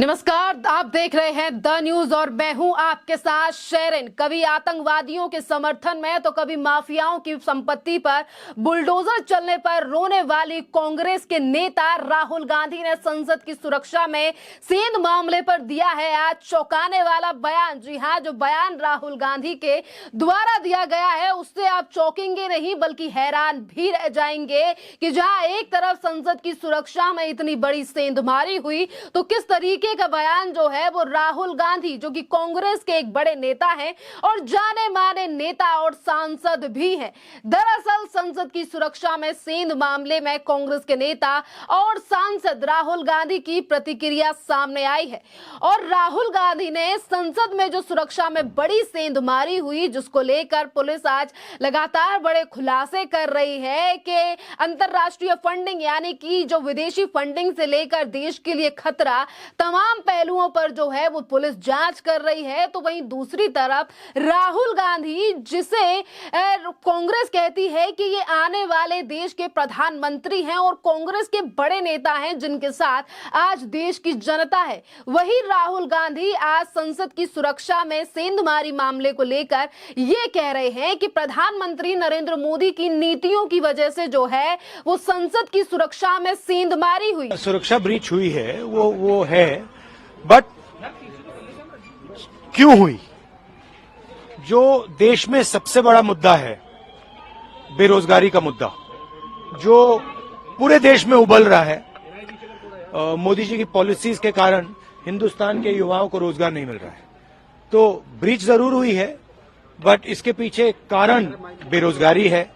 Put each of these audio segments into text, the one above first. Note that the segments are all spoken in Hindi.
नमस्कार, आप देख रहे हैं द न्यूज और मैं हूं आपके साथ शेरिन। कभी आतंकवादियों के समर्थन में तो कभी माफियाओं की संपत्ति पर बुलडोजर चलने पर रोने वाली कांग्रेस के नेता राहुल गांधी ने संसद की सुरक्षा में सेंध मामले पर दिया है आज चौंकाने वाला बयान। जी हां, जो बयान राहुल गांधी के द्वारा दिया गया है उससे आप चौंकेंगे नहीं बल्कि हैरान भी रह जाएंगे कि जहां एक तरफ संसद की सुरक्षा में इतनी बड़ी सेंधमारी हुई तो किस तरीके का बयान जो है वो राहुल गांधी, जो कि कांग्रेस के एक बड़े नेता हैं और जाने माने नेता और सांसद भी हैं। दरअसल संसद की सुरक्षा में सेंध मामले में कांग्रेस के नेता और सांसद राहुल गांधी की प्रतिक्रिया सामने आई है और राहुल गांधी ने संसद में जो सुरक्षा में बड़ी सेंधमारी हुई जिसको लेकर पुलिस आज लगातार बड़े खुलासे कर रही है कि अंतरराष्ट्रीय फंडिंग यानी कि जो विदेशी फंडिंग से लेकर देश के लिए खतरा तमाम पहलुओं पर जो है वो पुलिस जांच कर रही है। तो वहीं दूसरी तरफ राहुल गांधी, जिसे कांग्रेस कहती है कि ये आने वाले देश के प्रधानमंत्री हैं और कांग्रेस के बड़े नेता हैं जिनके साथ आज देश की जनता है, वही राहुल गांधी आज संसद की सुरक्षा में सेंधमारी मामले को लेकर ये कह रहे हैं कि प्रधानमंत्री नरेंद्र मोदी की नीतियों की वजह से जो है वो संसद की सुरक्षा में सेंधमारी हुई, सुरक्षा ब्रीच हुई है, वो है, बट क्यों हुई? जो देश में सबसे बड़ा मुद्दा है बेरोजगारी का मुद्दा, जो पूरे देश में उबल रहा है, मोदी जी की पॉलिसीज के कारण हिंदुस्तान के युवाओं को रोजगार नहीं मिल रहा है, तो ब्रीच जरूर हुई है, बट इसके पीछे कारण बेरोजगारी है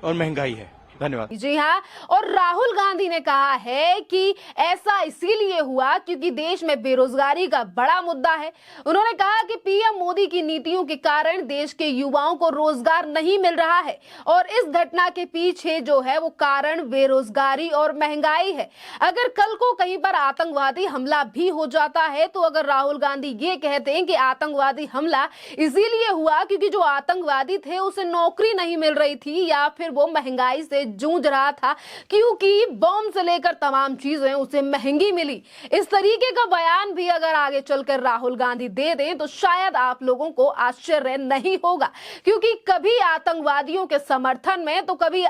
और महंगाई है। धन्यवाद। जी हाँ, और राहुल गांधी ने कहा है कि ऐसा इसीलिए हुआ क्योंकि देश में बेरोजगारी का बड़ा मुद्दा है। उन्होंने कहा कि पीएम मोदी की नीतियों के कारण देश के युवाओं को रोजगार नहीं मिल रहा है और इस घटना के पीछे जो है वो कारण बेरोजगारी और महंगाई है। अगर कल को कहीं पर आतंकवादी हमला भी हो जाता है तो अगर राहुल गांधी ये कहते हैं कि आतंकवादी हमला इसीलिए हुआ क्योंकि जो आतंकवादी थे उसे नौकरी नहीं मिल रही थी या फिर वो महंगाई से जूझ रहा था क्योंकि बम से लेकर तमाम चीजें उसे महंगी मिली, इस तरीके का बयान भी अगर आगे चलकर राहुल गांधी दे दें तो शायद आप लोगों को आश्चर्य नहीं होगा क्योंकि कभी आतंकवादियों के समर्थन में तो कभी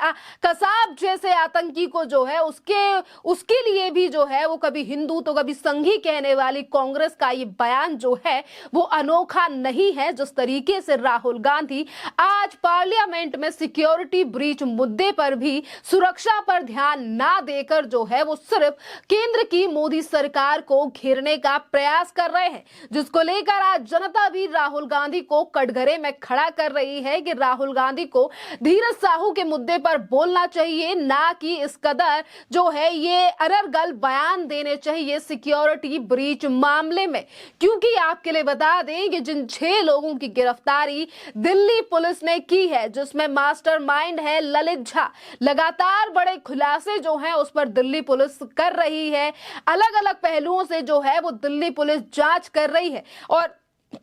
कसाब जैसे आतंकी को जो है उसके लिए भी जो है वो कभी हिंदू तो कभी संघी कहने वाली कांग्रेस का ये बयान जो है वो अनोखा नहीं है। जिस तरीके से राहुल गांधी आज पार्लियामेंट में सिक्योरिटी ब्रीच मुद्दे पर भी सुरक्षा पर ध्यान ना देकर जो है वो सिर्फ केंद्र की मोदी सरकार को घेरने का प्रयास कर रहे हैं, जिसको लेकर आज जनता भी राहुल गांधी को कटघरे में खड़ा कर रही है कि राहुल गांधी को धीरज साहू के मुद्दे पर बोलना चाहिए, ना कि इस कदर जो है ये अररगल बयान देने चाहिए सिक्योरिटी ब्रीच मामले में। क्योंकि आपके लिए बता दें कि जिन 6 लोगों की गिरफ्तारी दिल्ली पुलिस ने की है, जिसमें मास्टरमाइंड है ललित झा, लगातार बड़े खुलासे जो हैं उस पर दिल्ली पुलिस कर रही है, अलग अलग पहलुओं से जो है वो दिल्ली पुलिस जांच कर रही है। और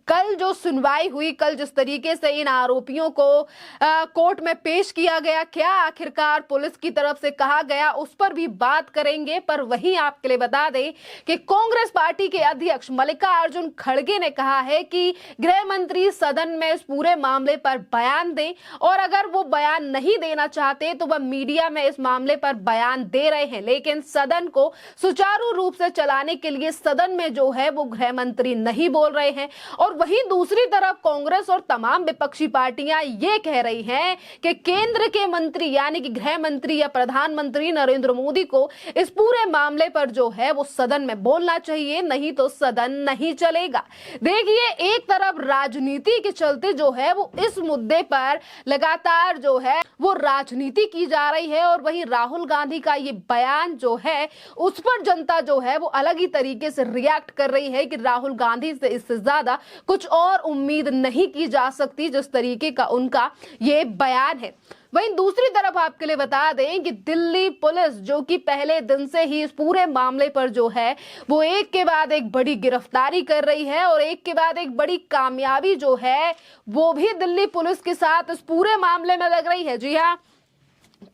कल जो सुनवाई हुई, कल जिस तरीके से इन आरोपियों को कोर्ट में पेश किया गया, क्या आखिरकार पुलिस की तरफ से कहा गया, उस पर भी बात करेंगे। पर वहीं आपके लिए बता दें कि कांग्रेस पार्टी के अध्यक्ष मल्लिकार्जुन खड़गे ने कहा है कि गृह मंत्री सदन में इस पूरे मामले पर बयान दें और अगर वो बयान नहीं देना चाहते तो वह मीडिया में इस मामले पर बयान दे रहे हैं, लेकिन सदन को सुचारू रूप से चलाने के लिए सदन में जो है वो गृह मंत्री नहीं बोल रहे हैं। और वहीं दूसरी तरफ कांग्रेस और तमाम विपक्षी पार्टियां ये कह रही हैं कि केंद्र के मंत्री यानी कि गृह मंत्री या प्रधानमंत्री नरेंद्र मोदी को इस पूरे मामले पर जो है वो सदन में बोलना चाहिए, नहीं तो सदन नहीं चलेगा। देखिए, एक तरफ राजनीति के चलते जो है वो इस मुद्दे पर लगातार जो है वो राजनीति की जा रही है और वहीं राहुल गांधी का ये बयान जो है उस पर जनता जो है वो अलग ही तरीके से रिएक्ट कर रही है कि राहुल गांधी से इससे ज्यादा कुछ और उम्मीद नहीं की जा सकती जिस तरीके का उनका ये बयान है। वहीं दूसरी तरफ आपके लिए बता दें कि दिल्ली पुलिस जो कि पहले दिन से ही इस पूरे मामले पर जो है वो एक के बाद एक बड़ी गिरफ्तारी कर रही है और एक के बाद एक बड़ी कामयाबी जो है वो भी दिल्ली पुलिस के साथ इस पूरे मामले में लग रही है। जी हाँ,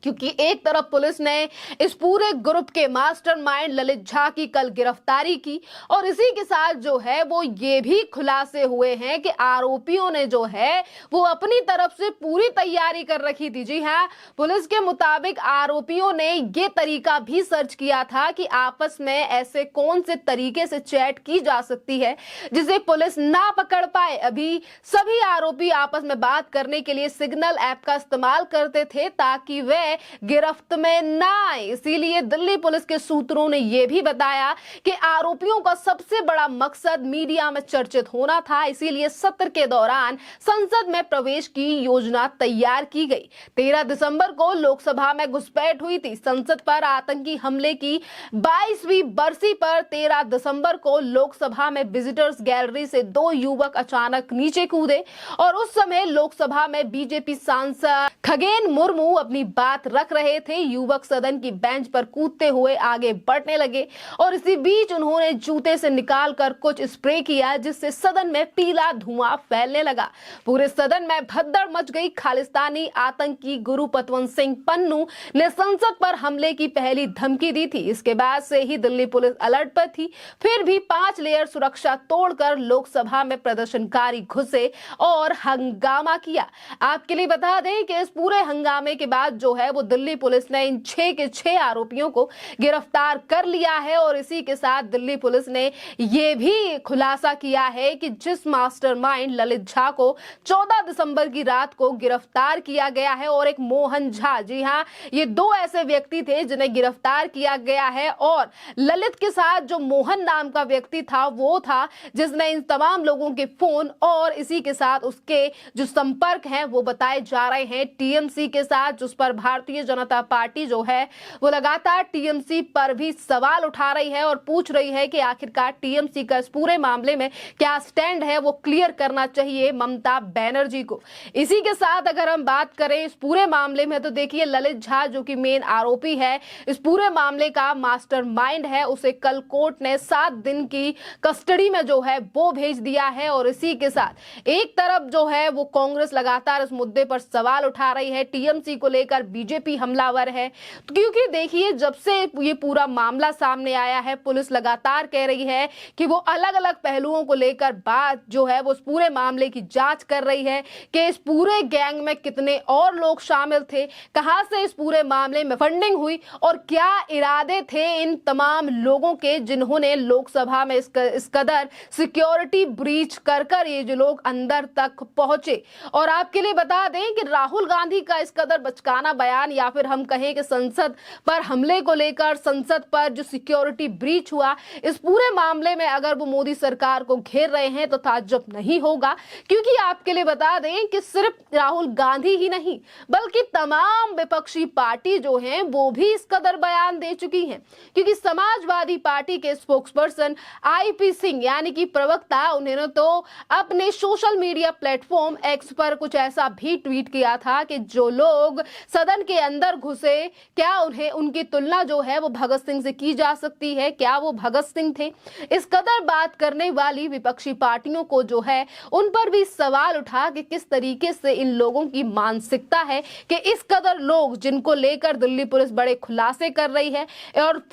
क्योंकि एक तरफ पुलिस ने इस पूरे ग्रुप के मास्टरमाइंड ललित झा की कल गिरफ्तारी की और इसी के साथ जो है वो ये भी खुलासे हुए हैं कि आरोपियों ने जो है वो अपनी तरफ से पूरी तैयारी कर रखी थी। जी हाँ, पुलिस के मुताबिक आरोपियों ने ये तरीका भी सर्च किया था कि आपस में ऐसे कौन से तरीके से चैट की जा सकती है जिसे पुलिस ना पकड़ पाए। अभी सभी आरोपी आपस में बात करने के लिए सिग्नल ऐप का इस्तेमाल करते थे ताकि वे गिरफ्त में ना आए। इसीलिए दिल्ली पुलिस के सूत्रों ने यह भी बताया कि आरोपियों का सबसे बड़ा मकसद मीडिया में चर्चित होना था, इसीलिए सत्र के दौरान संसद में प्रवेश की योजना तैयार की गई। 13 दिसंबर को लोकसभा में घुसपैठ हुई थी। संसद पर आतंकी हमले की 22वीं बरसी पर 13 दिसंबर को लोकसभा में विजिटर्स गैलरी से 2 युवक अचानक नीचे कूदे और उस समय लोकसभा में बीजेपी सांसद खगेन मुर्मू अपनी बात रख रहे थे। युवक सदन की बेंच पर कूदते हुए आगे बढ़ने लगे और इसी बीच उन्होंने जूते से निकालकर कुछ स्प्रे किया जिससे सदन में पीला धुआं फैलने लगा। पूरे सदन में भगदड़ मच गई। खालिस्तानी आतंकी गुरु पतवंत सिंह पन्नू ने संसद पर हमले की पहली धमकी दी थी। इसके बाद से ही दिल्ली पुलिस अलर्ट पर थी। फिर भी 5 लेयर सुरक्षा तोड़कर लोकसभा में प्रदर्शनकारी घुसे और हंगामा किया। आपके लिए बता दें कि इस पूरे हंगामे के बाद जो है वो दिल्ली पुलिस ने इन 6 के 6 आरोपियों को गिरफ्तार कर लिया है और इसी के साथ दिल्ली पुलिस ने यह भी खुलासा किया है कि जिस मास्टरमाइंड ललित झा को 14 दिसंबर की रात को गिरफ्तार किया गया है और एक मोहन झा, जी हां, ये 2 ऐसे व्यक्ति थे जिन्हें गिरफ्तार किया गया है और ललित के साथ जो मोहन नाम का व्यक्ति था वो था जिसने इन तमाम लोगों के फोन और इसी के साथ उसके जो संपर्क हैं वो बताए जा रहे हैं टीएमसी के साथ, जिस पर भारतीय जनता पार्टी जो है वो लगातार टीएमसी पर भी सवाल उठा रही है और पूछ रही है कि आखिरकार टीएमसी का इस पूरे मामले में क्या स्टैंड है वो क्लियर करना चाहिए ममता बनर्जी को। इसी के साथ अगर हम बात करें इस पूरे मामले में तो देखिए ललित झा जो कि मेन आरोपी है, इस पूरे मामले का मास्टरमाइंड है, उसे कल कोर्ट ने 7 दिन की कस्टडी में जो है वो भेज दिया है। और इसी के साथ एक तरफ जो है वो कांग्रेस लगातार इस मुद्दे पर सवाल उठा रही है, टीएमसी को लेकर बीजेपी हमलावर है, क्योंकि देखिए जब से ये पूरा मामला सामने आया है पुलिस लगातार कह रही है कि वो अलग अलग पहलुओं को लेकर बात जो है वो इस पूरे मामले की जांच कर रही है कि इस पूरे गैंग में कितने और लोग शामिल थे, कहां से इस पूरे मामले में फंडिंग हुई और क्या इरादे थे इन तमाम लोगों के जिन्होंने लोकसभा में इस कदर सिक्योरिटी ब्रीच कर ये जो लोग अंदर तक पहुंचे। और आपके लिए बता दें कि राहुल गांधी का इस कदर बचकाना बयान या फिर हम कहें कि संसद पर हमले को लेकर, संसद पर जो सिक्योरिटी ब्रीच हुआ, इस पूरे मामले में अगर वो मोदी सरकार को घेर रहे हैं तो ताज्जुब नहीं होगा, क्योंकि आपके लिए बता दें कि सिर्फ राहुल गांधी ही नहीं बल्कि तमाम विपक्षी पार्टी जो हैं वो भी इस कदर बयान दे चुकी हैं। क्योंकि समाजवादी पार्टी के स्पोक्सपर्सन आईपी सिंह यानी कि प्रवक्ता, उन्होंने तो अपने सोशल मीडिया प्लेटफॉर्म एक्स पर कुछ ऐसा भी ट्वीट किया था कि जो लोग सदन के अंदर घुसे क्या उन्हें उनकी तुलना जो है वो भगत सिंह से की जा सकती है, क्या वो भगत सिंह थे। इस कदर बात करने वाली विपक्षी पार्टियों को जो है उन पर भी सवाल उठा कि किस तरीके से इन लोगों की मानसिकता है कि इस कदर लोग जिनको लेकर दिल्ली पुलिस बड़े खुलासे कर रही है और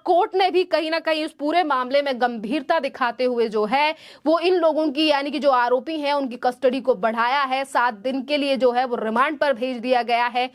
कोर्ट ने भी कहीं ना कहीं इस पूरे मामले में गंभीरता दिखाते हुए जो है वो इन लोगों की यानी कि जो आरोपी हैं उनकी कस्टडी को बढ़ाया है, 7 दिन के लिए जो है वो रिमांड पर भेज दिया गया है।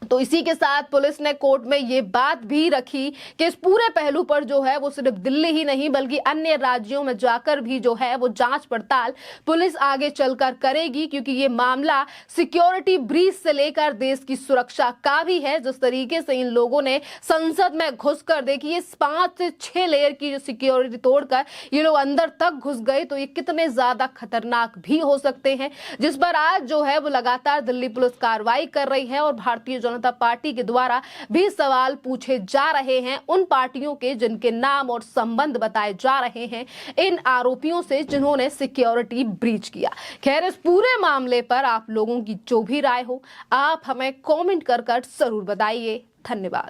तो इसी के साथ पुलिस ने कोर्ट में ये बात भी रखी कि इस पूरे पहलू पर जो है वो सिर्फ दिल्ली ही नहीं बल्कि अन्य राज्यों में जाकर भी जो है वो जांच पड़ताल पुलिस आगे चलकर करेगी, क्योंकि ये मामला सिक्योरिटी ब्रीच से लेकर देश की सुरक्षा का भी है। जिस तरीके से इन लोगों ने संसद में घुसकर देखिए 5 से 6 लेयर की जो सिक्योरिटी तोड़कर ये लोग अंदर तक घुस गए, तो ये कितने ज्यादा खतरनाक भी हो सकते हैं, जिस पर आज जो है वो लगातार दिल्ली पुलिस कार्रवाई कर रही है। और भारतीय जनता पार्टी के द्वारा भी सवाल पूछे जा रहे हैं उन पार्टियों के जिनके नाम और संबंध बताए जा रहे हैं इन आरोपियों से जिन्होंने सिक्योरिटी ब्रीच किया। खैर, इस पूरे मामले पर आप लोगों की जो भी राय हो आप हमें कमेंट कर जरूर बताइए। धन्यवाद।